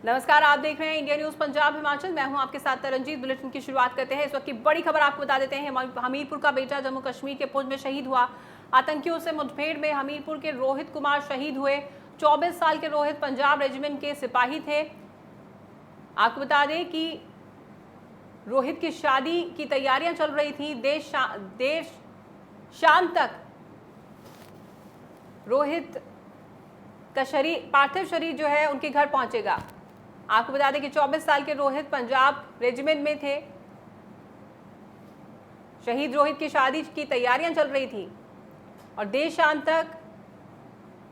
नमस्कार, आप देख रहे हैं इंडिया न्यूज पंजाब हिमाचल। मैं हूं आपके साथ तरनजीत। बुलेटिन की शुरुआत करते हैं। इस वक्त की बड़ी खबर आपको बता देते हैं। हमीरपुर का बेटा जम्मू कश्मीर के पुंछ में शहीद हुआ। आतंकियों से मुठभेड़ में हमीरपुर के रोहित कुमार शहीद हुए। 24 साल के रोहित पंजाब रेजिमेंट के सिपाही थे। आपको बता दें कि रोहित की शादी की तैयारियां चल रही थी। देर शाम तक रोहित का पार्थिव शरीर जो है उनके घर पहुंचेगा। आपको बता दें कि 24 साल के रोहित पंजाब रेजिमेंट में थे। शहीद रोहित की शादी की तैयारियां चल रही थी और देर शाम तक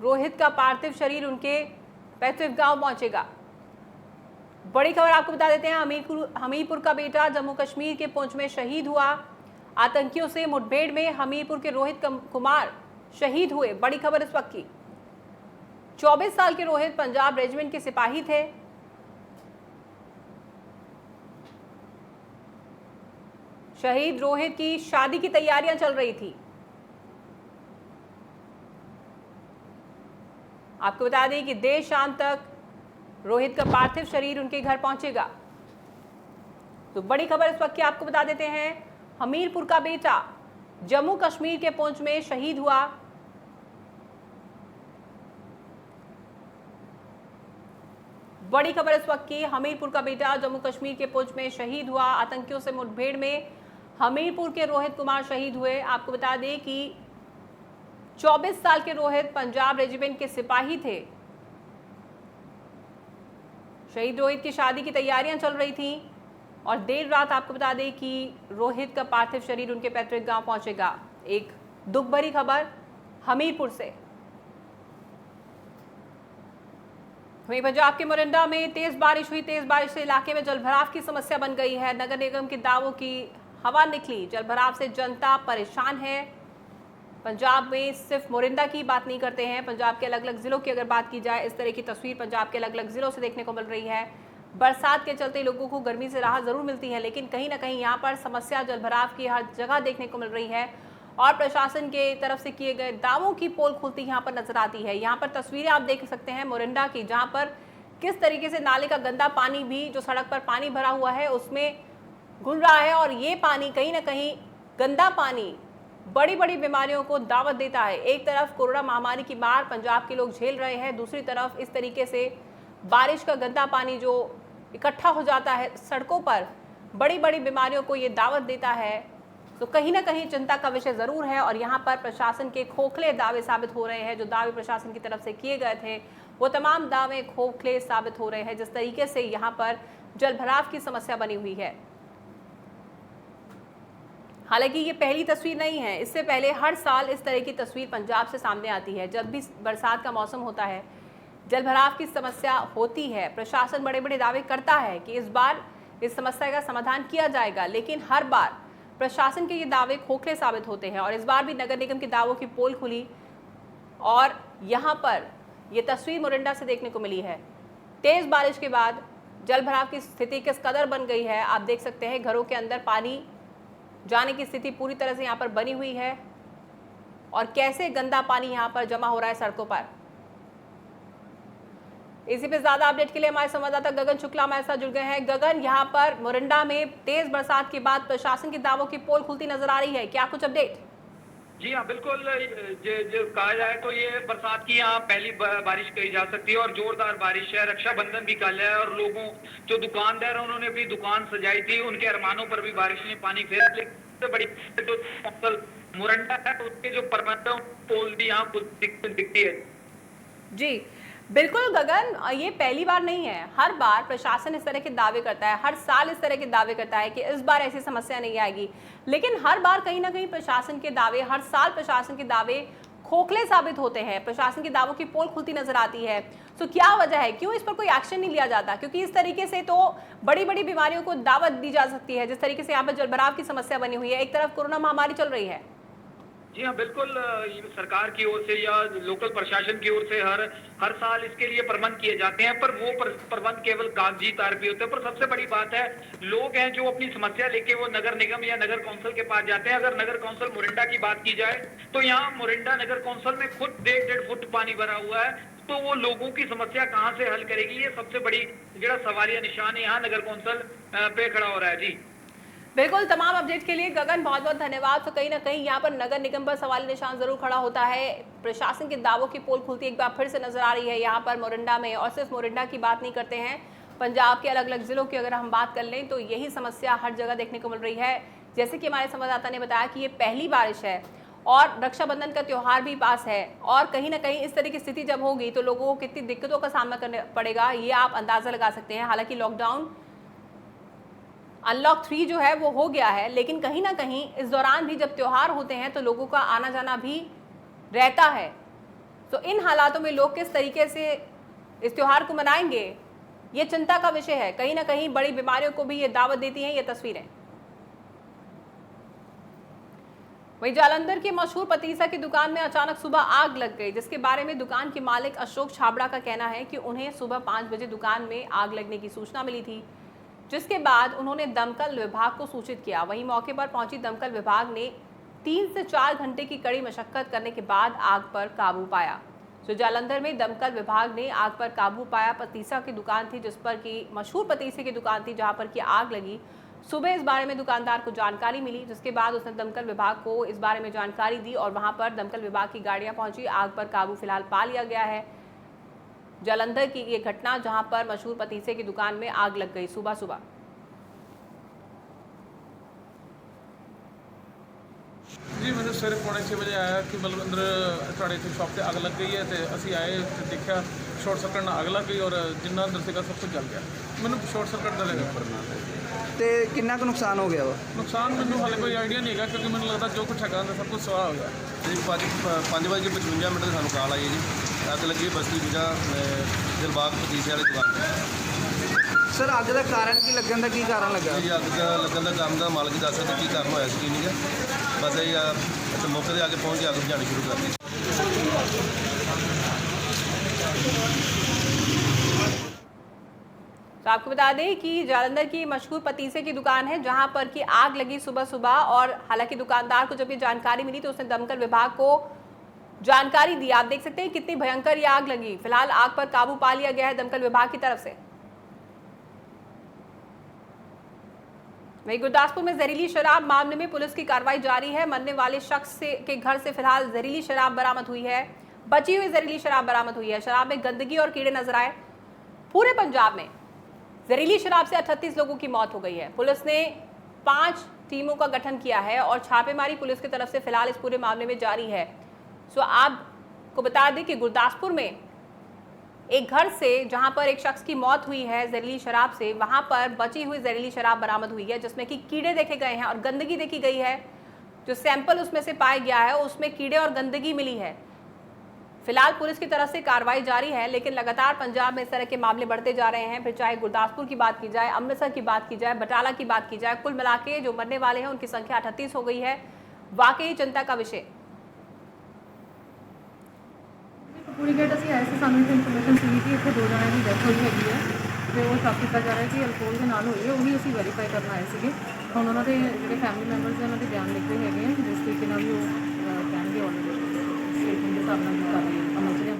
रोहित का पार्थिव शरीर उनके पैतृक गांव पहुंचेगा। बड़ी खबर आपको बता देते हैं। हमीरपुर का बेटा जम्मू कश्मीर के पुंछ में शहीद हुआ। आतंकियों से मुठभेड़ में हमीरपुर के रोहित कुमार शहीद हुए। बड़ी खबर इस वक्त की। 24 साल के रोहित पंजाब रेजिमेंट के सिपाही थे। शहीद रोहित की शादी की तैयारियां चल रही थी। आपको बता दें कि देर शाम तक रोहित का पार्थिव शरीर उनके घर पहुंचेगा। तो बड़ी खबर इस वक्त की आपको बता देते हैं। हमीरपुर का बेटा जम्मू कश्मीर के पुंछ में शहीद हुआ। बड़ी खबर इस वक्त की। हमीरपुर का बेटा जम्मू कश्मीर के पुंछ में शहीद हुआ। आतंकियों से मुठभेड़ में हमीरपुर के रोहित कुमार शहीद हुए। आपको बता दें कि 24 साल के रोहित पंजाब रेजिमेंट के सिपाही थे। शहीद रोहित की शादी की तैयारियां चल रही थी और देर रात आपको बता दें कि रोहित का पार्थिव शरीर उनके पैतृक गांव पहुंचेगा। एक दुख भरी खबर हमीरपुर से। वहीं पंजाब के मोरिंडा में तेज बारिश हुई। तेज बारिश से इलाके में जलभराव की समस्या बन गई है। नगर निगम के दावों की हवा निकली। जलभराव से जनता परेशान है। पंजाब में सिर्फ मोरिंडा की बात नहीं करते हैं, पंजाब के अलग अलग जिलों की अगर बात की जाए, इस तरह की तस्वीर पंजाब के अलग अलग जिलों से देखने को मिल रही है। बरसात के चलते लोगों को गर्मी से राहत जरूर मिलती है, लेकिन कहीं ना कहीं यहाँ पर समस्या जलभराव की हर जगह देखने को मिल रही है और प्रशासन के तरफ से किए गए दावों की पोल खुलती यहाँ पर नजर आती है। यहाँ पर तस्वीरें आप देख सकते हैं मोरिंडा की, जहाँ पर किस तरीके से नाले का गंदा पानी भी जो सड़क पर पानी भरा हुआ है उसमें घुल रहा है और ये पानी कहीं ना कहीं गंदा पानी बड़ी बड़ी बीमारियों को दावत देता है। एक तरफ कोरोना महामारी की मार पंजाब के लोग झेल रहे हैं, दूसरी तरफ इस तरीके से बारिश का गंदा पानी जो इकट्ठा हो जाता है सड़कों पर, बड़ी बड़ी बीमारियों को ये दावत देता है। तो कहीं ना कहीं चिंता का विषय जरूर है और यहाँ पर प्रशासन के खोखले दावे साबित हो रहे हैं। जो दावे प्रशासन की तरफ से किए गए थे वो तमाम दावे खोखले साबित हो रहे हैं, जिस तरीके से यहाँ पर जलभराव की समस्या बनी हुई है। हालांकि ये पहली तस्वीर नहीं है, इससे पहले हर साल इस तरह की तस्वीर पंजाब से सामने आती है। जब भी बरसात का मौसम होता है, जलभराव की समस्या होती है, प्रशासन बड़े बड़े दावे करता है कि इस बार इस समस्या का समाधान किया जाएगा, लेकिन हर बार प्रशासन के ये दावे खोखले साबित होते हैं। और इस बार भी नगर निगम के दावों की पोल खुली और यहाँ पर ये तस्वीर मोरिंडा से देखने को मिली है। तेज बारिश के बाद जलभराव की स्थिति किस कदर बन गई है आप देख सकते हैं। घरों के अंदर पानी जाने की स्थिति पूरी तरह से यहाँ पर बनी हुई है और कैसे गंदा पानी यहाँ पर जमा हो रहा है सड़कों पर। इसी पे ज्यादा अपडेट के लिए हमारे संवाददाता गगन शुक्ला हमारे साथ जुड़ गए हैं। गगन, यहाँ पर मोरिंडा में तेज बरसात के बाद प्रशासन के दावों की पोल खुलती नजर आ रही है, क्या कुछ अपडेट? जी हाँ, बिल्कुल। जो कहा जाए तो ये बरसात की यहाँ पहली बारिश कही जा सकती है और जोरदार बारिश है। रक्षाबंधन भी कल है और लोगों जो दुकानदार उन्होंने अपनी दुकान सजाई थी, उनके अरमानों पर भी बारिश ने पानी फेरा। लेकिन बड़ी जो मोरंडा है उसके जो प्रबंधक पोल भी यहाँ दिखती है। जी बिल्कुल गगन, ये पहली बार नहीं है। हर बार प्रशासन इस तरह के दावे करता है, हर साल इस तरह के दावे करता है कि इस बार ऐसी समस्या नहीं आएगी, लेकिन हर बार कहीं ना कहीं प्रशासन के दावे, हर साल प्रशासन के दावे खोखले साबित होते हैं। प्रशासन के दावों की पोल खुलती नजर आती है। तो क्या वजह है, क्यों इस पर कोई एक्शन नहीं लिया जाता? क्योंकि इस तरीके से तो बड़ी बड़ी बीमारियों को दावत दी जा सकती है, जिस तरीके से यहाँ पर जलभराव की समस्या बनी हुई है। एक तरफ कोरोना महामारी चल रही है। जी हाँ, बिल्कुल। सरकार की ओर से या लोकल प्रशासन की ओर से हर साल इसके लिए प्रबंध किए जाते हैं, पर वो प्रबंध केवल कागजी तौर पे होते हैं। पर सबसे बड़ी बात है, लोग हैं जो अपनी समस्या लेके वो नगर निगम या नगर कौंसिल के पास जाते हैं। अगर नगर कौंसिल मोरिंडा की बात की जाए तो यहाँ मोरिंडा नगर कौंसिल में खुद 1.5 फुट पानी भरा हुआ है। तो वो लोगों की समस्या कहाँ से हल करेगी? ये सबसे बड़ी जो सवालिया निशान यहाँ नगर कौंसिल पे खड़ा हो रहा है। जी बिल्कुल, तमाम अपडेट के लिए गगन बहुत बहुत धन्यवाद। तो कहीं ना कहीं यहाँ पर नगर निगम पर सवाल निशान जरूर खड़ा होता है। प्रशासन के दावों की पोल खुलती एक बार फिर से नजर आ रही है यहाँ पर मोरिंडा में। और सिर्फ मोरिंडा की बात नहीं करते हैं, पंजाब के अलग अलग जिलों की अगर हम बात कर लें तो यही समस्या हर जगह देखने को मिल रही है। जैसे कि हमारे संवाददाता ने बताया कि ये पहली बारिश है और रक्षाबंधन का त्यौहार भी पास है, और कहीं ना कहीं इस तरह की स्थिति जब होगी तो लोगों को कितनी दिक्कतों का सामना करना पड़ेगा, ये आप अंदाजा लगा सकते हैं। हालांकि लॉकडाउन अनलॉक 3 जो है वो हो गया है, लेकिन कहीं ना कहीं इस दौरान भी जब त्यौहार होते हैं तो लोगों का आना जाना भी रहता है। तो इन हालातों में लोग किस तरीके से इस त्यौहार को मनाएंगे, ये चिंता का विषय है। कहीं ना कहीं बड़ी बीमारियों को भी ये दावत देती हैं ये तस्वीरें। वहीं जालंधर के मशहूर पतीसा की दुकान में अचानक सुबह आग लग गई, जिसके बारे में दुकान के मालिक अशोक छाबड़ा का कहना है कि उन्हें सुबह 5 बजे दुकान में आग लगने की सूचना मिली थी, जिसके बाद उन्होंने दमकल विभाग को सूचित किया। वहीं मौके पर पहुंची दमकल विभाग ने 3 से 4 घंटे की कड़ी मशक्कत करने के बाद आग पर काबू पाया। तो जालंधर में दमकल विभाग ने आग पर काबू पाया। पतीसा की दुकान थी जिस पर की मशहूर पतीसे की दुकान थी जहां पर की आग लगी। सुबह इस बारे में दुकानदार को जानकारी मिली, जिसके बाद उसने दमकल विभाग को इस बारे में जानकारी दी और वहां पर दमकल विभाग की गाड़ियां पहुंची। आग पर काबू फिलहाल पा लिया गया है। जालंधर की ये घटना जहां पर मशहूर पतीसे की दुकान में आग लग गई सुबह सुबह। जी मैंने सवेरे 5:45 बजे आया कि मतलब अंदर ਤੁਹਾਡੇ ਇੱਥੇ ਸ਼ਾਪ ਤੇ ਅੱਗ ਲੱਗ ਗਈ ਹੈ ਤੇ ਅਸੀਂ ਆਏ ਤੇ ਦੇਖਿਆ ਸ਼ਾਰਟ ਸਰਕਟ ਨਾਲ ਅੱਗ ਲੱਗ ਗਈ ਔਰ ਜਿੰਨਾ ਅੰਦਰ ਸੀਗਾ ਸਭ ਕੁਝ ਜਲ ਗਿਆ। ਮੈਨੂੰ ਸ਼ਾਰਟ ਸਰਕਟ ਦਾ ਲੱਗਾ। ਤੇ ਕਿੰਨਾ ਕੁ ਨੁਕਸਾਨ ਹੋ ਗਿਆ ਵਾ? ਨੁਕਸਾਨ ਮੈਨੂੰ ਹਾਲੇ ਕੋਈ ਆਈਡੀਆ ਨਹੀਂ ਹੈਗਾ ਕਿਉਂਕਿ ਮੈਨੂੰ ਲੱਗਦਾ ਜੋ ਕੁਛ ਹੈਗਾ ਅੰਦਰ ਸਭ ਕੁਝ ਸਵਾਹ ਹੋ ਗਿਆ। ਜੀ 5:55 ਤੇ ਸਾਨੂੰ ਕਾਲ ਆਈ ਹੈ ਜੀ, ਅੱਗ ਲੱਗੀ ਬਸਤੀ ਦੂਜਾ ਦਿਲਬਾਗ ਪਤੀਸੇ ਵਾਲੀ ਦੁਕਾਨ ਤੇ। ਸਰ ਅੱਗ ਦਾ ਕਾਰਨ ਕੀ ਲੱਗਣ ਦਾ ਕੀ ਕਾਰਨ ਲੱਗਾ? ਜੀ ਅੱਗ ਦਾ ਲੱਗਣ ਦਾ ਕੰਮ ਦਾ ਮਾਲਕ ਦੱਸ ਸਕਦਾ ਕੀ ਕਾਰਨ ਹੋਇਆ ਸੀ ਕੀ ਨਹੀਂ ਗਾ। ਬਸ ਇਹ ਇੱਥੇ ਮੌਕੇ 'ਤੇ ਆ ਕੇ ਪਹੁੰਚ ਕੇ ਅੱਗ ਬੁਝਾਉਣੀ ਸ਼ੁਰੂ ਕਰ ਦਿੱਤੀ। तो आपको बता दें कि जालंधर की मशहूर पतीसे की दुकान है जहां पर की आग लगी सुबह सुबह। और हालांकि दुकानदार को जब ये जानकारी मिली तो उसने दमकल विभाग को जानकारी दी। आप देख सकते हैं कितनी भयंकर ये आग लगी। फिलहाल आग पर काबू पा लिया गया है दमकल विभाग की तरफ से। वहीं गुरदासपुर में जहरीली शराब मामले में पुलिस की कार्रवाई जारी है। मरने वाले शख्स के घर से फिलहाल जहरीली शराब बरामद हुई है। बची हुई जहरीली शराब बरामद हुई है। शराब में गंदगी और कीड़े नजर आए। पूरे पंजाब में जहरीली शराब से 38 लोगों की मौत हो गई है। पुलिस ने 5 टीमों का गठन किया है और छापेमारी पुलिस की तरफ से फिलहाल इस पूरे मामले में जारी है। सो आपको बता दें कि गुरदासपुर में एक घर से जहां पर एक शख्स की मौत हुई है जहरीली शराब से, वहां पर बची हुई जहरीली शराब बरामद हुई है जिसमें कि कीड़े देखे गए हैं और गंदगी देखी गई है। जो सैंपल उसमें से पाया गया है उसमें कीड़े और गंदगी मिली है। फिलहाल पुलिस की तरफ से कार्रवाई जारी है, लेकिन लगातार पंजाब में इस तरह के मामले बढ़ते जा रहे हैं। फिर चाहे गुरदासपुर की बात की जाए, अमृतसर की बात की जाए, बटाला की बात की जाए, कुल मिला के जो मरने वाले हैं उनकी संख्या 38 हो गई है। वाकई चिंता का विषय। पूरी गेट ਅਸੀਂ ਆਏ ਸੀ, ਸਾਨੂੰ ਇਨਫੋਰਮੇਸ਼ਨ ਸੀ ਕਿ ਇੱਥੇ 2 ਜਣਿਆਂ ਦੀ ਡੈਥ ਹੋਈ ਹੈਗੀ ਹੈ ਤੇ ਉਹ ਸਾਫ ਕੀਤਾ ਜਾ ਰਿਹਾ ਕਿ ਅਲਕੋਹਲ ਦੇ ਨਾਲ ਹੋਈ ਹੈ। ਉਹੀ ਅਸੀਂ ਵੈਰੀਫਾਈ ਕਰਨ ਆਏ ਸੀਗੇ। ਹੁਣ ਉਹਨਾਂ ਦੇ ਜਿਹੜੇ ਫੈਮਿਲੀ ਮੈਂਬਰਸ ਨੇ ਉਹਨਾਂ ਦੇ ਬਿਆਨ ਲਿਖੇ ਹੈਗੇ ਆ, ਜਿਸ ਤਰੀਕੇ ਨਾਲ ਵੀ ਉਹ ਕਹਿਣਗੇ ਆਲਰੇਡੀ ਸਟੇਟਮੈਂਟ ਦੇ ਹਿਸਾਬ ਨਾਲ ਕਰ ਰਹੀ ਹੈ ਅਮਲ ਚ।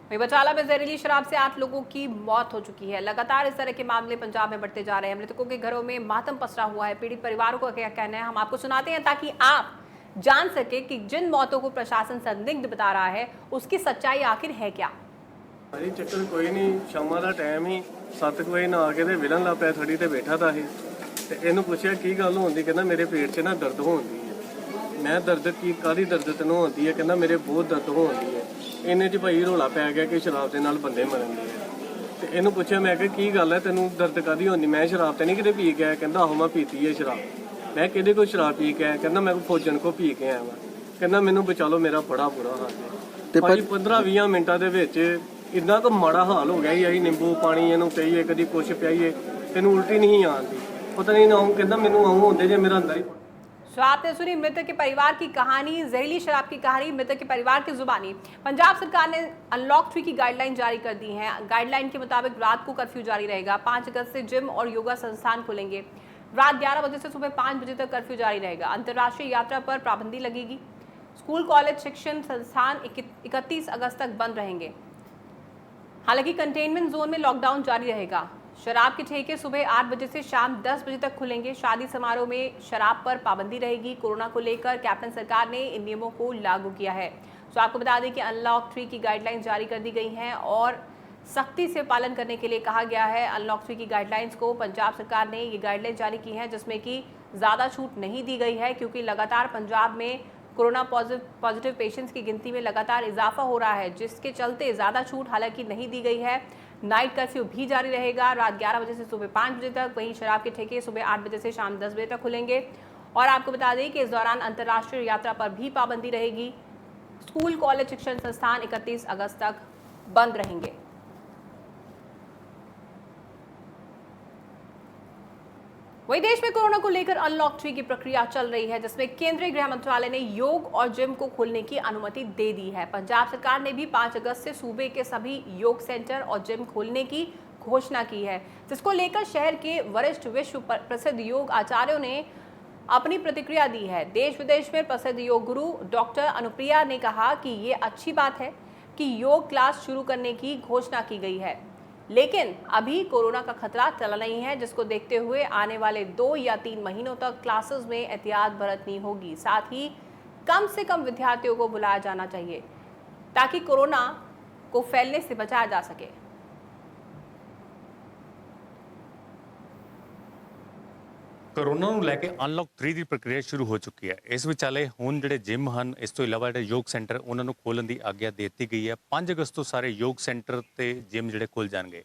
वहीं बटाला में जहरीली शराब से 8 लोगों की मौत हो चुकी है। लगातार इस तरह के मामले पंजाब में बढ़ते जा रहे हैं। मृतकों के घरों में मातम पसरा हुआ है। पीड़ित परिवारों का क्या कहना है हम आपको सुनाते हैं ताकि आप जान सके कि जिन मौतों को प्रशासन संदिग्ध बता रहा है उसकी सच्चाई आखिर है क्या। भाई ਚੱਕਰ ਕੋਈ ਨਹੀਂ, ਸ਼ਾਮਾਂ ਦਾ ਟਾਈਮ ਹੀ 7 ਵਜੇ ਨਾ ਆ ਕੇ ਤੇ ਵਿਲਣ ਲੱਗ ਪਿਆ ਥੜੀ ਤੇ ਬੈਠਾ ਤਾਂ ਇਹ ਤੇ ਇਹਨੂੰ ਪੁੱਛਿਆ ਕੀ ਗੱਲ ਹੁੰਦੀ, ਕਹਿੰਦਾ ਮੇਰੇ ਪੇਟ 'ਚ ਨਾ ਦਰਦ ਹੁੰਦੀ ਹੈ। ਮੈਂ ਦਰਦ ਕੀ ਕਾਹਦੀ ਦਰਦ ਤੈਨੂੰ ਹੁੰਦੀ ਹੈ, ਕਹਿੰਦਾ ਮੇਰੇ ਬਹੁਤ ਦਰਦ ਹੁੰਦੀ ਹੈ। ਇੰਨੇ 'ਚ ਭਾਈ ਰੋਲਾ ਪੈ ਗਿਆ ਕਿ ਸ਼ਰਾਬ ਦੇ ਨਾਲ ਬੰਦੇ ਮਰਨ ਦੇ ਤੇ ਇਹਨੂੰ ਪੁੱਛਿਆ ਮੈਂ ਕਿ ਕੀ ਗੱਲ ਹੈ ਤੈਨੂੰ ਦਰਦ ਕਾਹਦੀ ਹੁੰਦੀ। ਮੈਂ ਸ਼ਰਾਬ ਤੇ ਨਹੀਂ ਕਿਤੇ ਪੀ ਗਿਆ, ਕਹਿੰਦਾ ਆਹੋ ਮੈਂ ਪੀਤੀ ਹੈ ਸ਼ਰਾਬ। ਮੈਂ ਕਿਹਦੇ ਕੋਲ ਸ਼ਰਾਬ ਪੀ ਕੇ ਆਇਆ, ਕਹਿੰਦਾ ਮੈਂ ਫੌਜਣ ਕੋ ਪੀ ਕੇ ਆਇਆ ਵਾ। ਕਹਿੰਦਾ ਮੈਨੂੰ ਬਚਾ ਲਓ ਮੇਰਾ ਬੜਾ ਬੁਰਾ ਹਾਲ ਹੈ। ਤੇ ਭਾਈ 15-20 ਮਿੰਟਾਂ ਦੇ ਵਿੱਚ ਇੰਨਾ ਕੁ ਮਾੜਾ ਹਾਲ ਹੋ ਗਿਆ ਜੀ। ਅਸੀਂ ਨਿੰਬੂ ਪਾਣੀ ਇਹਨੂੰ ਪੀਈਏ, ਕਦੀ ਕੁਛ ਪਿਆਈਏ, ਤੈਨੂੰ ਉਲਟੀ ਨਹੀਂ ਆਉਂਦੀ। पता नहीं ना कहता मैनू आऊँ होंगे जे मेरा अंदर ही। तो आपने सुनी मृतक के परिवार की कहानी, जहरीली शराब की कहानी मृतक के परिवार की जुबानी। पंजाब सरकार ने अनलॉक 3 की गाइडलाइन जारी कर दी है। गाइडलाइन के मुताबिक रात को कर्फ्यू जारी रहेगा। 5 अगस्त से जिम और योगा संस्थान खुलेंगे। रात 11 बजे से सुबह 5 बजे तक कर्फ्यू जारी रहेगा। अंतर्राष्ट्रीय यात्रा पर पाबंदी लगेगी। स्कूल कॉलेज शिक्षण संस्थान 31 अगस्त तक बंद रहेंगे। हालांकि कंटेनमेंट जोन में लॉकडाउन जारी रहेगा। शराब के ठेके सुबह 8 बजे से शाम 10 बजे तक खुलेंगे। शादी समारोह में शराब पर पाबंदी रहेगी। कोरोना को लेकर कैप्टन सरकार ने इन नियमों को लागू किया है। तो आपको बता दें कि अनलॉक 3 की गाइडलाइन जारी कर दी गई हैं और सख्ती से पालन करने के लिए कहा गया है। अनलॉक 3 की गाइडलाइंस को पंजाब सरकार ने ये गाइडलाइन जारी की है, जिसमें कि ज़्यादा छूट नहीं दी गई है, क्योंकि लगातार पंजाब में कोरोना पॉजिटिव पेशेंट्स की गिनती में लगातार इजाफा हो रहा है, जिसके चलते ज़्यादा छूट हालांकि नहीं दी गई है। नाइट कर्फ्यू भी जारी रहेगा, रात 11 बजे से सुबह 5 बजे तक। वहीं शराब के ठेके सुबह 8 बजे से शाम 10 बजे तक खुलेंगे। और आपको बता दें कि इस दौरान अंतर्राष्ट्रीय यात्रा पर भी पाबंदी रहेगी। स्कूल, कॉलेज, शिक्षण संस्थान 31 अगस्त तक बंद रहेंगे। वहीं देश में कोरोना को लेकर अनलॉक 3 की प्रक्रिया चल रही है, जिसमें केंद्रीय गृह मंत्रालय ने योग और जिम को खोलने की अनुमति दे दी है। पंजाब सरकार ने भी 5 अगस्त से सूबे के सभी योग सेंटर और जिम खोलने की घोषणा की है, जिसको लेकर शहर के वरिष्ठ विश्व प्रसिद्ध योग आचार्यों ने अपनी प्रतिक्रिया दी है। देश विदेश में प्रसिद्ध योग गुरु डॉक्टर अनुप्रिया ने कहा कि ये अच्छी बात है कि योग क्लास शुरू करने की घोषणा की गई है, लेकिन अभी कोरोना का खतरा टला नहीं है, जिसको देखते हुए आने वाले 2 या 3 महीनों तक क्लासेस में एहतियात बरतनी होगी। साथ ही कम से कम विद्यार्थियों को बुलाया जाना चाहिए ताकि कोरोना को फैलने से बचाया जा सके। कोरोना ਨੂੰ ਲੈ ਕੇ ਅਨਲੌਕ 3 ਦੀ ਪ੍ਰਕਿਰਿਆ ਸ਼ੁਰੂ ਹੋ ਚੁੱਕੀ ਹੈ। ਇਸ ਵਿਚਾਲੇ ਹੁਣ ਜਿਹੜੇ ਜਿਮ ਹਨ, ਇਸ ਤੋਂ ਇਲਾਵਾ ਜਿਹੜੇ ਯੋਗ ਸੈਂਟਰ, ਉਹਨਾਂ ਨੂੰ ਖੋਲ੍ਹਣ ਦੀ ਆਗਿਆ ਦੇ ਦਿੱਤੀ ਗਈ ਹੈ। 5 ਅਗਸਤ ਤੋਂ ਸਾਰੇ ਯੋਗ ਸੈਂਟਰ ਤੇ ਜਿਮ ਜਿਹੜੇ ਖੁੱਲ੍ਹ ਜਾਣਗੇ।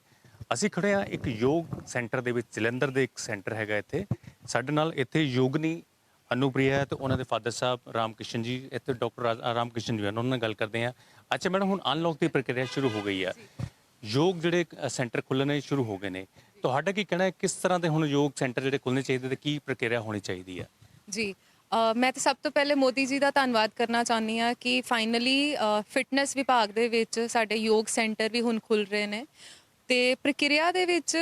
ਅਸੀਂ ਖੜੇ ਹਾਂ ਇੱਕ ਯੋਗ ਸੈਂਟਰ ਦੇ ਵਿੱਚ, ਜਲੰਧਰ ਦੇ ਇੱਕ ਸੈਂਟਰ ਹੈਗਾ ਇੱਥੇ। ਸਾਡੇ ਨਾਲ ਇੱਥੇ ਯੋਗਨੀ ਅਨੁਪ੍ਰਿਆ ਤੇ ਉਹਨਾਂ ਦੇ ਫਾਦਰ ਸਾਹਿਬ ਰਾਮਕ੍ਰਿਸ਼ਨ ਜੀ, ਇੱਥੇ ਡਾਕਟਰ ਰਾਮਕ੍ਰਿਸ਼ਨ ਜੀ ਹਨ, ਉਹਨਾਂ ਨਾਲ ਗੱਲ ਕਰਦੇ ਹਾਂ। ਅੱਛਾ ਮੈਡਮ, ਹੁਣ ਅਨਲੌਕ ਦੀ ਪ੍ਰਕਿਰਿਆ ਸ਼ੁਰੂ ਹੋ ਗਈ ਹੈ, ਯੋਗ ਜਿਹੜੇ ਸੈਂਟਰ ਖੁੱਲ੍ਹਣੇ ਸ਼ੁਰੂ ਹੋ ਗਏ ਨੇ, ਤੁਹਾਡਾ ਕੀ ਕਹਿਣਾ ਹੈ, ਕਿਸ ਤਰ੍ਹਾਂ ਦੇ ਹੁਣ ਯੋਗ ਸੈਂਟਰ ਜਿਹੜੇ ਖੁੱਲ੍ਹਣੇ ਚਾਹੀਦੇ ਤੇ ਕੀ ਪ੍ਰਕਿਰਿਆ ਹੋਣੀ ਚਾਹੀਦੀ ਹੈ? ਜੀ ਮੈਂ ਤਾਂ ਸਭ ਤੋਂ ਪਹਿਲੇ ਮੋਦੀ ਜੀ ਦਾ ਧੰਨਵਾਦ ਕਰਨਾ ਚਾਹੁੰਦੀ ਹਾਂ ਕਿ ਫਾਈਨਲੀ ਫਿਟਨੈਸ ਵਿਭਾਗ ਦੇ ਵਿੱਚ ਸਾਡੇ ਯੋਗ ਸੈਂਟਰ ਵੀ ਹੁਣ ਖੁੱਲ੍ਹ ਰਹੇ ਨੇ। ਤੇ ਪ੍ਰਕਿਰਿਆ ਦੇ ਵਿੱਚ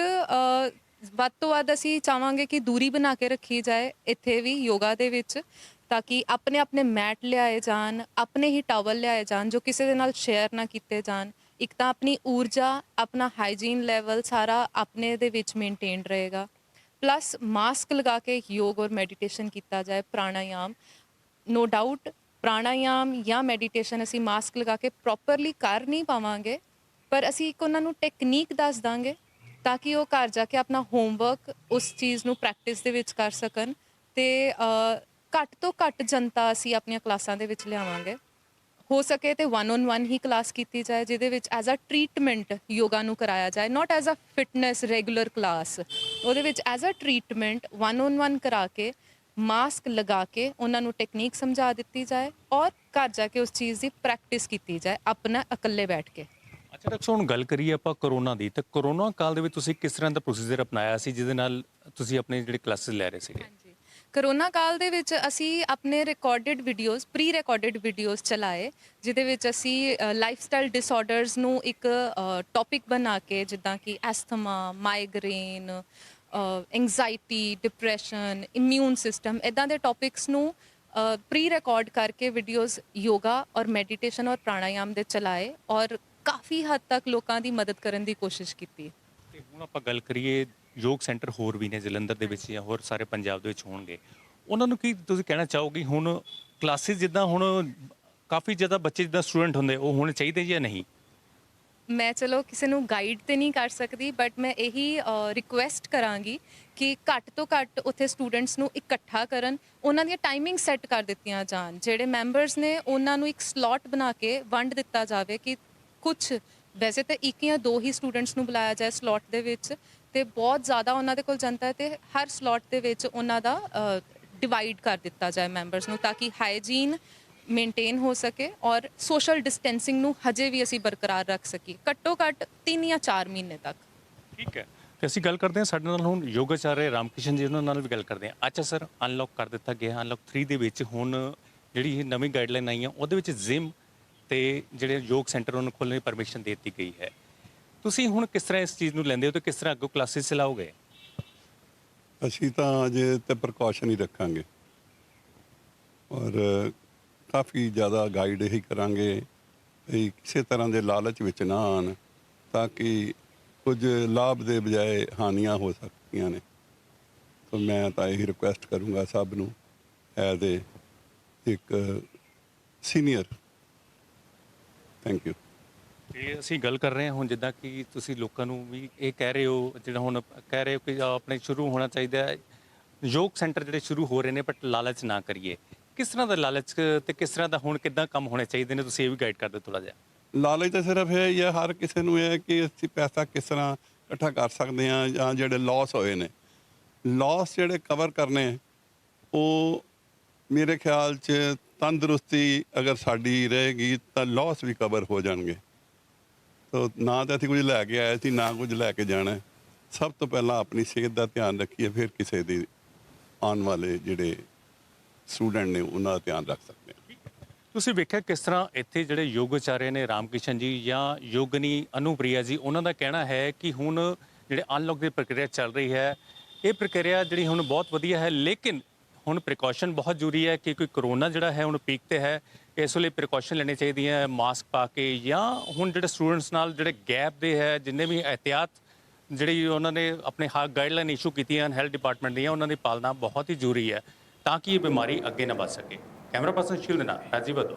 ਵੱਧ ਤੋਂ ਵੱਧ ਅਸੀਂ ਚਾਹਾਂਗੇ ਕਿ ਦੂਰੀ ਬਣਾ ਕੇ ਰੱਖੀ ਜਾਏ ਇੱਥੇ ਵੀ ਯੋਗਾ ਦੇ ਵਿੱਚ, ਤਾਂ ਕਿ ਆਪਣੇ ਆਪਣੇ ਮੈਟ ਲਿਆਏ ਜਾਣ, ਆਪਣੇ ਹੀ ਟਾਵਲ ਲਿਆਏ ਜਾਣ ਜੋ ਕਿਸੇ ਦੇ ਨਾਲ ਸ਼ੇਅਰ ਨਾ ਕੀਤੇ ਜਾਣ। ਇੱਕ ਤਾਂ ਆਪਣੀ ਊਰਜਾ, ਆਪਣਾ ਹਾਈਜੀਨ ਲੈਵਲ ਸਾਰਾ ਆਪਣੇ ਦੇ ਵਿੱਚ ਮੇਨਟੇਨ ਰਹੇਗਾ। ਪਲੱਸ ਮਾਸਕ ਲਗਾ ਕੇ ਯੋਗ ਔਰ ਮੈਡੀਟੇਸ਼ਨ ਕੀਤਾ ਜਾਏ, ਪ੍ਰਾਣਾਯਾਮ। ਨੋ ਡਾਊਟ ਪ੍ਰਾਣਾਯਾਮ ਜਾਂ ਮੈਡੀਟੇਸ਼ਨ ਅਸੀਂ ਮਾਸਕ ਲਗਾ ਕੇ ਪ੍ਰੋਪਰਲੀ ਕਰ ਨਹੀਂ ਪਾਵਾਂਗੇ, ਪਰ ਅਸੀਂ ਇੱਕ ਉਹਨਾਂ ਨੂੰ ਟੈਕਨੀਕ ਦੱਸ ਦਾਂਗੇ ਤਾਂ ਕਿ ਉਹ ਘਰ ਜਾ ਕੇ ਆਪਣਾ ਹੋਮਵਰਕ ਉਸ ਚੀਜ਼ ਨੂੰ ਪ੍ਰੈਕਟਿਸ ਦੇ ਵਿੱਚ ਕਰ ਸਕਣ। ਅਤੇ ਘੱਟ ਤੋਂ ਘੱਟ ਜਨਤਾ ਅਸੀਂ ਆਪਣੀਆਂ ਕਲਾਸਾਂ ਦੇ ਵਿੱਚ ਲਿਆਵਾਂਗੇ। ਹੋ ਸਕੇ ਤੇ 1-on-1 ਹੀ ਕਲਾਸ ਕੀਤੀ ਜਾਏ, ਜਿਹਦੇ ਵਿੱਚ ਐਜ਼ ਅ ਟਰੀਟਮੈਂਟ ਯੋਗਾ ਨੂੰ ਕਰਾਇਆ ਜਾਏ, not as a fitness regular class. ਉਹਦੇ ਵਿੱਚ ਐਜ਼ ਅ ਟਰੀਟਮੈਂਟ 1-on-1 ਕਰਾ ਕੇ, ਮਾਸਕ ਲਗਾ ਕੇ ਉਹਨਾਂ ਨੂੰ ਟੈਕਨੀਕ ਸਮਝਾ ਦਿੱਤੀ ਜਾਏ ਔਰ ਘਰ ਜਾ ਕੇ ਉਸ ਚੀਜ਼ ਦੀ ਪ੍ਰੈਕਟਿਸ ਕੀਤੀ ਜਾਏ ਆਪਣਾ ਇਕੱਲੇ ਬੈਠ ਕੇ। ਅੱਛਾ ਡਾਕਟਰ, ਹੁਣ ਗੱਲ ਕਰੀਏ ਆਪਾਂ ਕੋਰੋਨਾ ਦੀ, ਤਾਂ ਕੋਰੋਨਾ ਕਾਲ ਦੇ ਵਿੱਚ ਤੁਸੀਂ ਕਿਸ ਤਰ੍ਹਾਂ ਦਾ ਪ੍ਰੋਸੀਜਰ ਅਪਣਾਇਆ ਸੀ ਜਿਹਦੇ ਨਾਲ ਤੁਸੀਂ ਆਪਣੇ ਜਿਹੜੇ ਕਲਾਸਿਸ ਲੈ ਰਹੇ ਸੀਗੇ? ਕਰੋਨਾ ਕਾਲ ਦੇ ਵਿੱਚ ਅਸੀਂ ਆਪਣੇ recorded videos, pre recorded videos ਚਲਾਏ, ਜਿਹਦੇ ਵਿੱਚ ਅਸੀਂ ਲਾਈਫਸਟਾਈਲ ਡਿਸਆਰਡਰਸ ਨੂੰ ਇੱਕ ਟੌਪਿਕ ਬਣਾ ਕੇ, ਜਿੱਦਾਂ ਕਿ asthma, migraine, anxiety, depression, immune system, ਇੱਦਾਂ ਦੇ ਟੌਪਿਕਸ ਨੂੰ ਪ੍ਰੀ ਰਿਕਾਰਡ ਕਰਕੇ ਵੀਡੀਓਜ਼ ਯੋਗਾ ਔਰ ਮੈਡੀਟੇਸ਼ਨ ਔਰ ਪ੍ਰਾਣਾਯਾਮ ਦੇ ਚਲਾਏ ਔਰ ਕਾਫੀ ਹੱਦ ਤੱਕ ਲੋਕਾਂ ਦੀ ਮਦਦ ਕਰਨ ਦੀ ਕੋਸ਼ਿਸ਼ ਕੀਤੀ। ਤੇ ਹੁਣ ਆਪਾਂ ਗੱਲ ਕਰੀਏ, ਯੋਗ ਸੈਂਟਰ ਹੋਰ ਵੀ ਨੇ ਜਲੰਧਰ ਦੇ ਵਿੱਚ ਜਾਂ ਹੋਰ ਸਾਰੇ ਪੰਜਾਬ ਦੇ ਵਿੱਚ ਹੋਣਗੇ, ਉਹਨਾਂ ਨੂੰ ਕੀ ਤੁਸੀਂ ਕਹਿਣਾ ਚਾਹੋਗੇ? ਹੁਣ ਕਲਾਸਿਸ ਜਿੱਦਾਂ ਹੁਣ ਕਾਫੀ ਜ਼ਿਆਦਾ ਬੱਚੇ ਜਿੱਦਾਂ ਸਟੂਡੈਂਟ ਹੁੰਦੇ, ਉਹ ਹੋਣੇ ਚਾਹੀਦੇ ਜਾਂ ਨਹੀਂ? ਮੈਂ ਚਲੋ ਕਿਸੇ ਨੂੰ ਗਾਈਡ ਤੇ ਨਹੀਂ ਕਰ ਸਕਦੀ, ਬਟ ਮੈਂ ਇਹੀ ਰਿਕੁਐਸਟ ਕਰਾਂਗੀ ਕਿ ਘੱਟ ਤੋਂ ਘੱਟ ਉੱਥੇ ਸਟੂਡੈਂਟਸ ਨੂੰ ਇਕੱਠਾ ਕਰਨ, ਉਹਨਾਂ ਦੀਆਂ ਟਾਈਮਿੰਗ ਸੈੱਟ ਕਰ ਦਿੱਤੀਆਂ ਜਾਣ। ਜਿਹੜੇ ਮੈਂਬਰਸ ਨੇ ਉਹਨਾਂ ਨੂੰ ਇੱਕ ਸਲੋਟ ਬਣਾ ਕੇ ਵੰਡ ਦਿੱਤਾ ਜਾਵੇ ਕਿ ਕੁਛ, ਵੈਸੇ ਤਾਂ 1 ਜਾਂ 2 ਹੀ ਸਟੂਡੈਂਟਸ ਨੂੰ ਬੁਲਾਇਆ ਜਾਏ ਸਲੋਟ ਦੇ ਵਿੱਚ, ਅਤੇ ਬਹੁਤ ਜ਼ਿਆਦਾ ਉਹਨਾਂ ਦੇ ਕੋਲ ਜਨਤਾ ਹੈ ਅਤੇ ਹਰ ਸਲੋਟ ਦੇ ਵਿੱਚ ਉਹਨਾਂ ਦਾ ਡਿਵਾਈਡ ਕਰ ਦਿੱਤਾ ਜਾਏ ਮੈਂਬਰਸ ਨੂੰ, ਤਾਂ ਕਿ ਹਾਈਜੀਨ ਮੇਨਟੇਨ ਹੋ ਸਕੇ ਔਰ ਸੋਸ਼ਲ ਡਿਸਟੈਂਸਿੰਗ ਨੂੰ ਹਜੇ ਵੀ ਅਸੀਂ ਬਰਕਰਾਰ ਰੱਖ ਸਕੀਏ, ਘੱਟੋ ਘੱਟ 3 ਜਾਂ 4 ਮਹੀਨੇ ਤੱਕ। ਠੀਕ ਹੈ, ਤੇ ਅਸੀਂ ਗੱਲ ਕਰਦੇ ਹਾਂ ਸਾਡੇ ਨਾਲ ਹੁਣ ਯੋਗਾਚਾਰਿਆ ਰਾਮਕ੍ਰਿਸ਼ਨ ਜੀ, ਉਹਨਾਂ ਨਾਲ ਵੀ ਗੱਲ ਕਰਦੇ ਹਾਂ। ਅੱਛਾ ਸਰ, ਅਨਲੌਕ ਕਰ ਦਿੱਤਾ ਗਿਆ, ਅਨਲੌਕ 3 ਦੇ ਵਿੱਚ ਹੁਣ ਜਿਹੜੀ ਇਹ ਨਵੀਂ ਗਾਈਡਲਾਈਨ ਆਈ ਆ, ਉਹਦੇ ਵਿੱਚ ਜਿਮ ਤੇ ਜਿਹੜੇ ਯੋਗ ਸੈਂਟਰ ਉਹਨਾਂ ਨੂੰ ਖੋਲ੍ਹਣ ਦੀ ਪਰਮਿਸ਼ਨ ਦੇ ਦਿੱਤੀ ਗਈ ਹੈ। ਤੁਸੀਂ ਹੁਣ ਕਿਸ ਤਰ੍ਹਾਂ ਇਸ ਚੀਜ਼ ਨੂੰ ਲੈਂਦੇ ਹੋ ਤੇ ਕਿਸ ਤਰ੍ਹਾਂ ਅੱਗੋਂ ਕਲਾਸਿਸ ਚਲਾਓਗੇ? ਅਸੀਂ ਤਾਂ ਅਜੇ ਤੇ ਪ੍ਰੀਕਾਸ਼ਨ ਹੀ ਰੱਖਾਂਗੇ ਔਰ ਕਾਫੀ ਜ਼ਿਆਦਾ ਗਾਈਡ ਇਹੀ ਕਰਾਂਗੇ ਵੀ ਕਿਸੇ ਤਰ੍ਹਾਂ ਦੇ ਲਾਲਚ ਵਿੱਚ ਨਾ ਆਉਣ ताकि कुछ लाभ ਦੇ ਬਜਾਏ ਹਾਨੀਆਂ ਹੋ ਸਕਦੀਆਂ ਨੇ। तो मैं ਤਾਂ ਇਹੀ ਰਿਕੁਐਸਟ ਕਰੂੰਗਾ ਸਭ ਨੂੰ ਐਜ਼ ਏ ਇੱਕ ਸੀਨੀਅਰ। Thank you. ਇਹ ਅਸੀਂ ਗੱਲ ਕਰ ਰਹੇ ਹਾਂ ਹੁਣ, ਜਿੱਦਾਂ ਕਿ ਤੁਸੀਂ ਲੋਕਾਂ ਨੂੰ ਵੀ ਇਹ ਕਹਿ ਰਹੇ ਹੋ, ਜਿਹੜਾ ਹੁਣ ਕਹਿ ਰਹੇ ਹੋ ਕਿ ਆਪਣੇ ਸ਼ੁਰੂ ਹੋਣਾ ਚਾਹੀਦਾ ਹੈ, ਯੋਗ ਸੈਂਟਰ ਜਿਹੜੇ ਸ਼ੁਰੂ ਹੋ ਰਹੇ ਨੇ, ਬਟ ਲਾਲਚ ਨਾ ਕਰੀਏ। ਕਿਸ ਤਰ੍ਹਾਂ ਦਾ ਲਾਲਚ ਤੇ ਕਿਸ ਤਰ੍ਹਾਂ ਦਾ ਹੁਣ ਕਿੱਦਾਂ ਕੰਮ ਹੋਣੇ ਚਾਹੀਦੇ ਨੇ, ਤੁਸੀਂ ਇਹ ਵੀ ਗਾਈਡ ਕਰ ਦਿਓ ਥੋੜ੍ਹਾ ਜਿਹਾ। ਲਾਲਚ ਤਾਂ ਸਿਰਫ ਇਹ ਹੀ ਹੈ, ਹਰ ਕਿਸੇ ਨੂੰ ਇਹ ਹੈ ਕਿ ਅਸੀਂ ਪੈਸਾ ਕਿਸ ਤਰ੍ਹਾਂ ਇਕੱਠਾ ਕਰ ਸਕਦੇ ਹਾਂ, ਜਾਂ ਜਿਹੜੇ ਲਾਸ ਹੋਏ ਨੇ, ਲਾਸ ਜਿਹੜੇ ਕਵਰ ਕਰਨੇ, ਉਹ ਮੇਰੇ ਖਿਆਲ 'ਚ ਤੰਦਰੁਸਤੀ ਅਗਰ ਸਾਡੀ ਰਹੇਗੀ ਤਾਂ ਲਾਸ ਵੀ ਕਵਰ ਹੋ ਜਾਣਗੇ। ਤੋ ਨਾ ਤਾਂ ਅਸੀਂ ਕੁਝ ਲੈ ਕੇ ਆਏ ਸੀ, ਨਾ ਕੁਝ ਲੈ ਕੇ ਜਾਣਾ। ਸਭ ਤੋਂ ਪਹਿਲਾਂ ਆਪਣੀ ਸਿਹਤ ਦਾ ਧਿਆਨ ਰੱਖੀਏ, ਫਿਰ ਕਿਸੇ ਦੀ ਆਉਣ ਵਾਲੇ ਜਿਹੜੇ ਸਟੂਡੈਂਟ ਨੇ ਉਹਨਾਂ ਦਾ ਧਿਆਨ ਰੱਖ ਸਕਦੇ ਹਾਂ। ਤੁਸੀਂ ਵੇਖਿਆ ਕਿਸ ਤਰ੍ਹਾਂ ਇੱਥੇ ਜਿਹੜੇ ਯੋਗ ਆਚਾਰਿਆ ਨੇ ਰਾਮ ਕਿਸ਼ਨ ਜੀ ਜਾਂ ਯੋਗਨੀ ਅਨੁਪ੍ਰਿਆ ਜੀ, ਉਹਨਾਂ ਦਾ ਕਹਿਣਾ ਹੈ ਕਿ ਹੁਣ ਜਿਹੜੇ ਅਨਲੌਕ ਦੀ ਪ੍ਰਕਿਰਿਆ ਚੱਲ ਰਹੀ ਹੈ, ਇਹ ਪ੍ਰਕਿਰਿਆ ਜਿਹੜੀ ਹੁਣ ਬਹੁਤ ਵਧੀਆ ਹੈ, ਲੇਕਿਨ ਹੁਣ ਪ੍ਰੀਕਾਸ਼ਨ ਬਹੁਤ ਜ਼ਰੂਰੀ ਹੈ ਕਿਉਂਕਿ ਕਰੋਨਾ ਜਿਹੜਾ ਹੈ ਹੁਣ ਪੀਕ ਤੇ ਹੈ। ਇਸ ਵੇਲੇ ਪ੍ਰੀਕਾਸ਼ਨ ਲੈਣੇ ਚਾਹੀਦੀਆਂ, ਮਾਸਕ ਪਾ ਕੇ, ਜਾਂ ਹੁਣ ਜਿਹੜੇ ਸਟੂਡੈਂਟਸ ਨਾਲ ਜਿਹੜੇ ਗੈਪ ਦੇ ਹੈ, ਜਿੰਨੇ ਵੀ ਇਹਤਿਆਤ ਜਿਹੜੀ ਉਹਨਾਂ ਨੇ ਆਪਣੇ ਗਾਈਡਲਾਈਨ ਇਸ਼ੂ ਕੀਤੀਆਂ ਹੈਲਥ ਡਿਪਾਰਟਮੈਂਟ ਦੀਆਂ, ਉਹਨਾਂ ਦੀ ਪਾਲਣਾ ਬਹੁਤ ਹੀ ਜ਼ਰੂਰੀ ਹੈ ਤਾਂ कि ये बीमारी अगे ना बढ़ सके। कैमरा पर्सन शील देना राजीव बदो।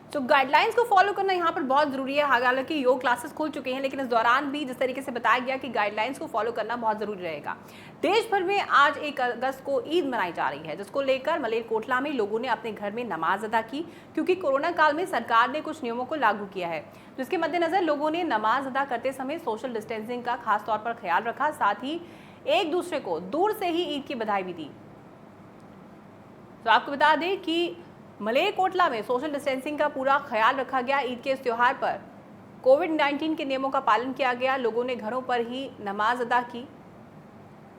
तो गाइडलाइंस को फॉलो करना यहाँ पर बहुत ज़रूरी है। हालांकि योग क्लासेस खुल चुके हैं, लेकिन इस दौरान भी जिस तरीके से बताया गया कि गाइडलाइंस को फॉलो करना बहुत ज़रूरी रहेगा। देश भर में आज 1 अगस्त को ईद मनाई जा रही है, जिसको लेकर मलेरकोटला में लोगों ने अपने घर में नमाज अदा की, क्योंकि कोरोना काल में सरकार ने कुछ नियमों को लागू किया है, जिसके मद्देनज़र लोगों ने नमाज अदा करते समय सोशल डिस्टेंसिंग का खास तौर पर ख्याल रखा, साथ ही एक दूसरे को दूर से ही ईद की बधाई भी दी। तो आपको बता दें कि मलेरकोटला में सोशल डिस्टेंसिंग का पूरा ख्याल रखा गया। ईद के इस त्यौहार पर कोविड-19 के नियमों का पालन किया गया, लोगों ने घरों पर ही नमाज अदा की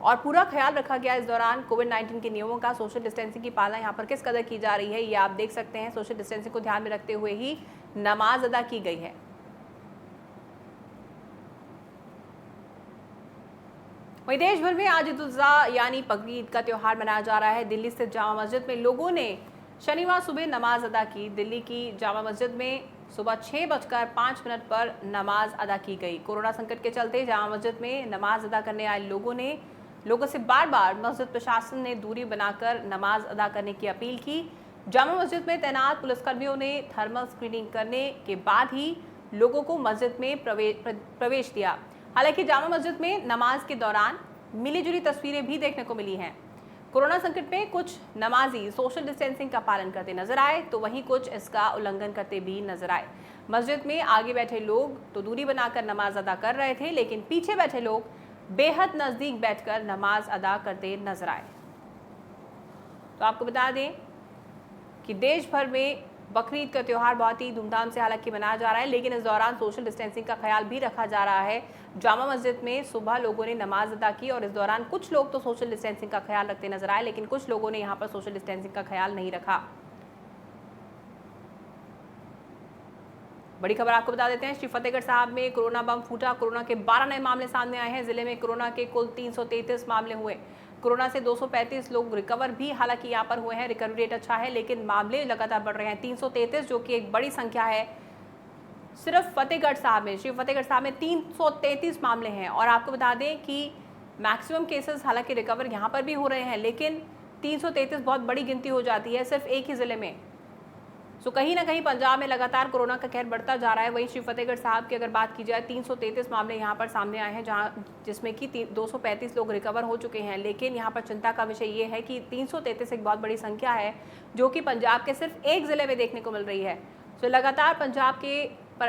और पूरा ख्याल रखा गया। इस दौरान कोविड-19 के नियमों का, सोशल डिस्टेंसिंग की पालना यहाँ पर किस कदर की जा रही है, ये आप देख सकते हैं। सोशल डिस्टेंसिंग को ध्यान में रखते हुए ही नमाज अदा की गई है। वहीं देश भर में आज ईद-उल-अज़हा यानी बकरीद का त्यौहार मनाया जा रहा है। दिल्ली स्थित जामा मस्जिद में लोगों ने शनिवार सुबह नमाज अदा की। दिल्ली की जामा मस्जिद में सुबह 6:05 पर नमाज अदा की गई। कोरोना संकट के चलते जामा मस्जिद में नमाज अदा करने आए लोगों से बार बार मस्जिद प्रशासन ने दूरी बनाकर नमाज अदा करने की अपील की। जामा मस्जिद में तैनात पुलिसकर्मियों ने थर्मल स्क्रीनिंग करने के बाद ही लोगों को मस्जिद में प्रवेश दिया। हालांकि जामा मस्जिद में नमाज के दौरान मिलीजुली तस्वीरें भी देखने को मिली हैं। कोरोना संकट में कुछ नमाजी सोशल डिस्टेंसिंग का पालन करते नजर आए, तो वहीं कुछ इसका उल्लंघन करते भी नजर आए। मस्जिद में आगे बैठे लोग तो दूरी बनाकर नमाज अदा कर रहे थे, लेकिन पीछे बैठे लोग बेहद नज़दीक बैठकर नमाज अदा करते नजर आए। तो आपको बता दें कि देश भर में बकरीद का त्यौहार बहुत ही धूमधाम से हालांकि मनाया जा रहा है, लेकिन इस दौरान सोशल डिस्टेंसिंग का ख्याल भी रखा जा रहा है। जामा मस्जिद में सुबह लोगों ने नमाज अदा की और इस दौरान कुछ लोग तो सोशल डिस्टेंसिंग का ख्याल रखते नजर आए, लेकिन कुछ लोगों ने यहाँ पर सोशल डिस्टेंसिंग का ख्याल नहीं रखा। बड़ी खबर आपको बता देते हैं, श्री फतेहगढ़ साहब में कोरोना बम फूटा। कोरोना के 12 नए मामले सामने आए हैं। जिले में कोरोना के कुल 333 मामले हुए। कोरोना से 235 लोग रिकवर भी हालांकि यहाँ पर हुए हैं। रिकवरी रेट अच्छा है, लेकिन मामले लगातार बढ़ रहे हैं। 333 जो कि एक बड़ी संख्या है। सिर्फ फतेहगढ़ साहब में, श्री फतेहगढ़ साहब में 333 मामले हैं। और आपको बता दें कि मैक्सिमम केसेस हालांकि रिकवर यहाँ पर भी हो रहे हैं, लेकिन 333 बहुत बड़ी गिनती हो जाती है सिर्फ एक ही ज़िले में। सो कहीं ना कहीं पंजाब में लगातार कोरोना का कहर बढ़ता जा रहा है। वहीं श्री फतेहगढ़ साहब की अगर बात की जाए, 333 मामले यहाँ पर सामने आए हैं, जहाँ जिसमें कि 235 लोग रिकवर हो चुके हैं। लेकिन यहाँ पर चिंता का विषय ये है कि 333 एक बहुत बड़ी संख्या है, जो कि पंजाब के सिर्फ एक ज़िले में देखने को मिल रही है। तो लगातार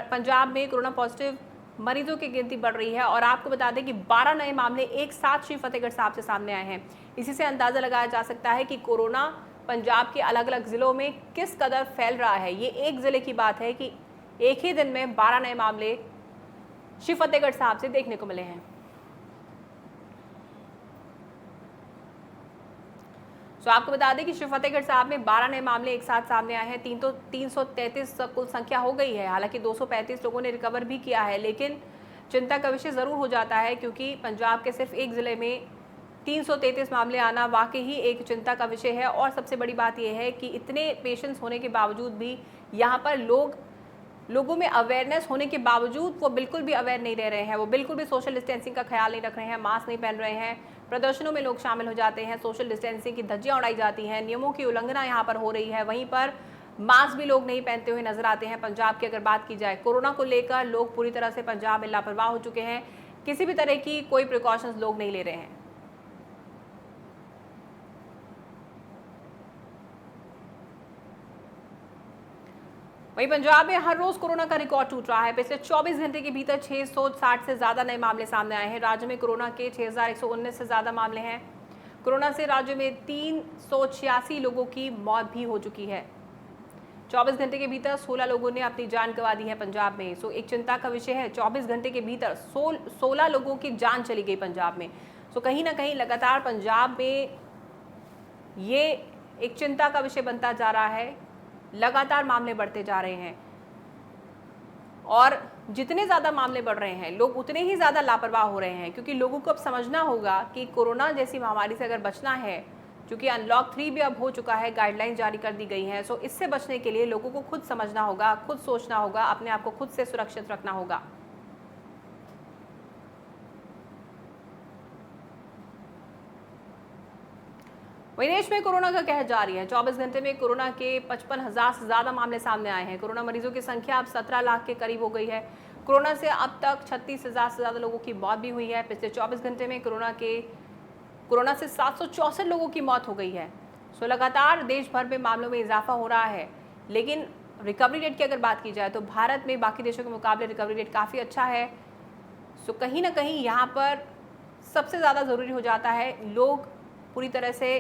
पंजाब में कोरोना पॉजिटिव मरीजों की गिनती बढ़ रही है। और आपको बता दें कि 12 नए मामले एक साथ श्री फतेहगढ़ साहब से सामने आए हैं। इसी से अंदाज़ा लगाया जा सकता है कि कोरोना पंजाब के अलग अलग ज़िलों में किस कदर फैल रहा है। ये एक ज़िले की बात है कि एक ही दिन में 12 नए मामले श्री फतेहगढ़ साहब से देखने को मिले हैं। तो आपको बता दें कि श्री फतेहगढ़ साहब में 12 नए मामले एक साथ सामने आए हैं। 333 कुल संख्या हो गई है। हालांकि 235 लोगों ने रिकवर भी किया है, लेकिन चिंता का विषय ज़रूर हो जाता है, क्योंकि पंजाब के सिर्फ एक ज़िले में 333 मामले आना वाकई ही एक चिंता का विषय है। और सबसे बड़ी बात यह है कि इतने पेशेंट्स होने के बावजूद भी यहाँ पर लोग लोगों में अवेयरनेस होने के बावजूद वो बिल्कुल भी अवेयर नहीं रह रहे हैं, वो बिल्कुल भी सोशल डिस्टेंसिंग का ख्याल नहीं रख रहे हैं, मास्क नहीं पहन रहे हैं, प्रदर्शनों में लोग शामिल हो जाते हैं, सोशल डिस्टेंसिंग की धज्जियां उड़ाई जाती हैं, नियमों की उल्लंघना यहाँ पर हो रही है। वहीं पर मास्क भी लोग नहीं पहनते हुए नजर आते हैं। पंजाब की अगर बात की जाए, कोरोना को लेकर लोग पूरी तरह से पंजाब में लापरवाह हो चुके हैं, किसी भी तरह की कोई प्रिकॉशंस लोग नहीं ले रहे हैं। वहीं पंजाब में हर रोज कोरोना का रिकॉर्ड टूट रहा है। पिछले 24 घंटे के भीतर 660 से ज्यादा नए मामले सामने आए हैं। राज्य में कोरोना के 6119 से ज्यादा मामले हैं। कोरोना से राज्य में 386 लोगों की मौत भी हो चुकी है। 24 घंटे के भीतर 16 लोगों ने अपनी जान गंवा दी है पंजाब में। सो एक चिंता का विषय है, 24 घंटे के भीतर 16 लोगों की जान चली गई पंजाब में। सो कहीं ना कहीं लगातार पंजाब में ये एक चिंता का विषय बनता जा रहा है। लगातार मामले बढ़ते जा रहे हैं और जितने ज़्यादा मामले बढ़ रहे हैं, लोग उतने ही ज़्यादा लापरवाह हो रहे हैं, क्योंकि लोगों को अब समझना होगा कि कोरोना जैसी महामारी से अगर बचना है, क्योंकि अनलॉक 3 भी अब हो चुका है, गाइडलाइन जारी कर दी गई हैं, सो इससे बचने के लिए लोगों को खुद समझना होगा, खुद सोचना होगा, अपने आप को खुद से सुरक्षित रखना होगा। वहीं देश में कोरोना का कहर जारी है। 24 घंटे में कोरोना के 55,000 से ज़्यादा मामले सामने आए हैं। कोरोना मरीजों की संख्या अब 17 लाख के करीब हो गई है। कोरोना से अब तक 36,000 से ज़्यादा लोगों की मौत भी हुई है। पिछले 24 घंटे में कोरोना से 764 लोगों की मौत हो गई है। सो लगातार देश भर में मामलों में इजाफा हो रहा है, लेकिन रिकवरी रेट की अगर बात की जाए तो भारत में बाकी देशों के मुकाबले रिकवरी रेट काफ़ी अच्छा है। सो कहीं ना कहीं यहाँ पर सबसे ज़्यादा ज़रूरी हो जाता है लोग पूरी तरह से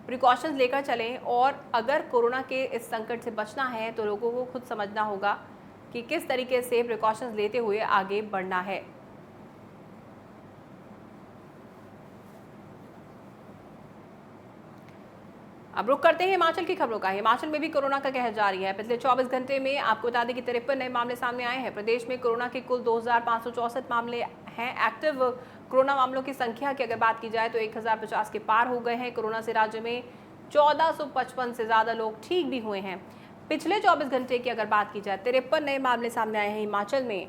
प्रिकॉशंस लेकर चलें, और अगर कोरोना के इस संकट से बचना है तो लोगों को खुद समझना होगा कि किस तरीके से प्रिकॉशंस लेते हुए आगे बढ़ना है। अब रुक करते हैं हिमाचल की खबरों का। हिमाचल में भी कोरोना का कहर जारी है। पिछले 24 घंटे में आपको बता दें कि 53 नए मामले सामने आए हैं। प्रदेश में कोरोना के कुल 2,564 मामले हैं। एक्टिव कोरोना मामलों की संख्या की अगर बात की जाए तो 1050 के पार हो गए हैं। कोरोना से राज्य में 1455 से ज़्यादा लोग ठीक भी हुए हैं। पिछले 24 घंटे की अगर बात की जाए 53 नए मामले सामने आए हैं हिमाचल में।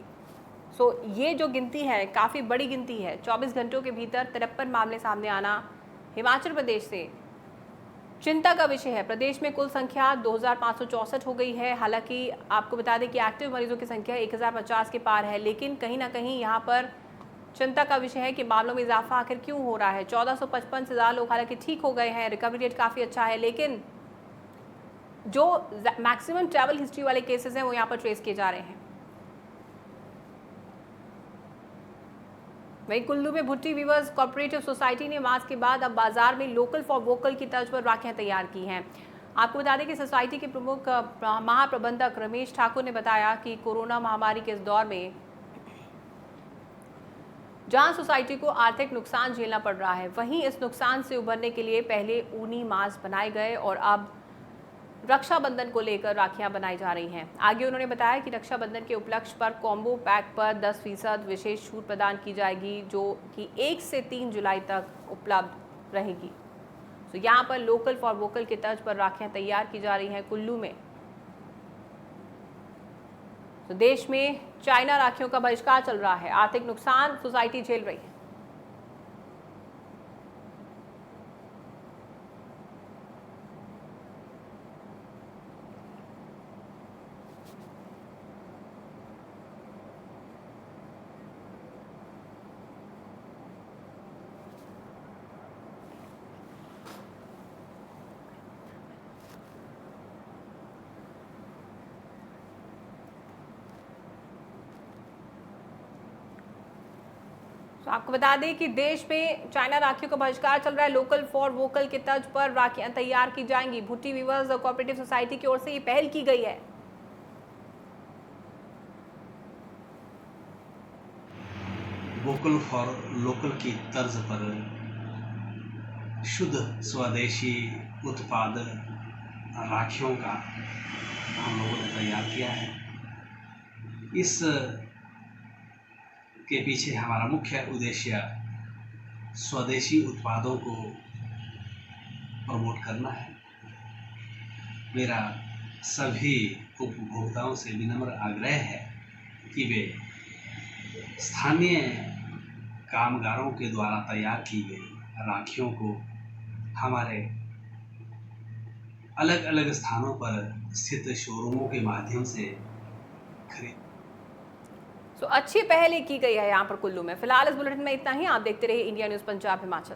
सो ये जो गिनती है काफ़ी बड़ी गिनती है। 24 घंटों के भीतर 53 मामले सामने आना हिमाचल प्रदेश से चिंता का विषय है। प्रदेश में कुल संख्या 2,564 हो गई है। हालांकि आपको बता दें कि एक्टिव मरीजों की संख्या 1050 के पार है, लेकिन कहीं ना कहीं यहाँ पर चिंता का विषय है कि मामलों में इजाफा आखिर क्यों हो रहा है। 1455 से ज़्यादा लोग हालांकि ठीक हो गए हैं, रिकवरी रेट काफ़ी अच्छा है, लेकिन जो मैक्सिमम ट्रैवल हिस्ट्री वाले केसेस हैं वो यहाँ पर ट्रेस किए जा रहे हैं। वहीं कुल्लू में भुट्टी वीवर्स कोऑपरेटिव सोसाइटी ने मार्च के बाद अब बाजार में लोकल फॉर वोकल की तर्ज पर राखियां तैयार की हैं। आपको बता दें कि सोसाइटी के प्रमुख महाप्रबंधक रमेश ठाकुर ने बताया कि कोरोना महामारी के इस दौर में जहां सोसाइटी को आर्थिक नुकसान झेलना पड़ रहा है, वहीं इस नुकसान से उभरने के लिए पहले ऊनी मास्क बनाए गए और अब रक्षाबंधन को लेकर राखियां बनाई जा रही हैं। आगे उन्होंने बताया कि रक्षाबंधन के उपलक्ष्य पर कॉम्बो पैक पर 10% विशेष छूट प्रदान की जाएगी, जो कि 1 से 3 जुलाई तक उपलब्ध रहेगी। तो यहाँ पर लोकल फॉर वोकल के तर्ज पर राखियां तैयार की जा रही हैं कुल्लू में। तो देश में चाइना राखियों का बहिष्कार चल रहा है। आर्थिक नुकसान सोसाइटी झेल रही है। तो आपको बता दें कि देश में चाइना राखियों का बहिष्कार चल रहा है। लोकल फॉर वोकल के तर्ज पर राखियां तैयार की जाएंगी। भुट्टी वीवर्स कोऑपरेटिव सोसाइटी की ओर से ये पहल की गई है। वोकल फॉर लोकल की तर्ज पर शुद्ध स्वदेशी उत्पाद राखियों का हम लोगों ने तैयार किया है। इस के पीछे हमारा मुख्य उद्देश्य स्वदेशी उत्पादों को प्रमोट करना है। मेरा सभी उपभोक्ताओं से विनम्र आग्रह है कि वे स्थानीय कामगारों के द्वारा तैयार की गई राखियों को हमारे अलग अलग स्थानों पर स्थित शोरूमों के माध्यम से खरीद। अच्छी पहल की गई है यहाँ पर कुल्लू में। फिलहाल इस बुलेटिन में इतना ही। आप देखते रहिए इंडिया न्यूज़ पंजाब हिमाचल।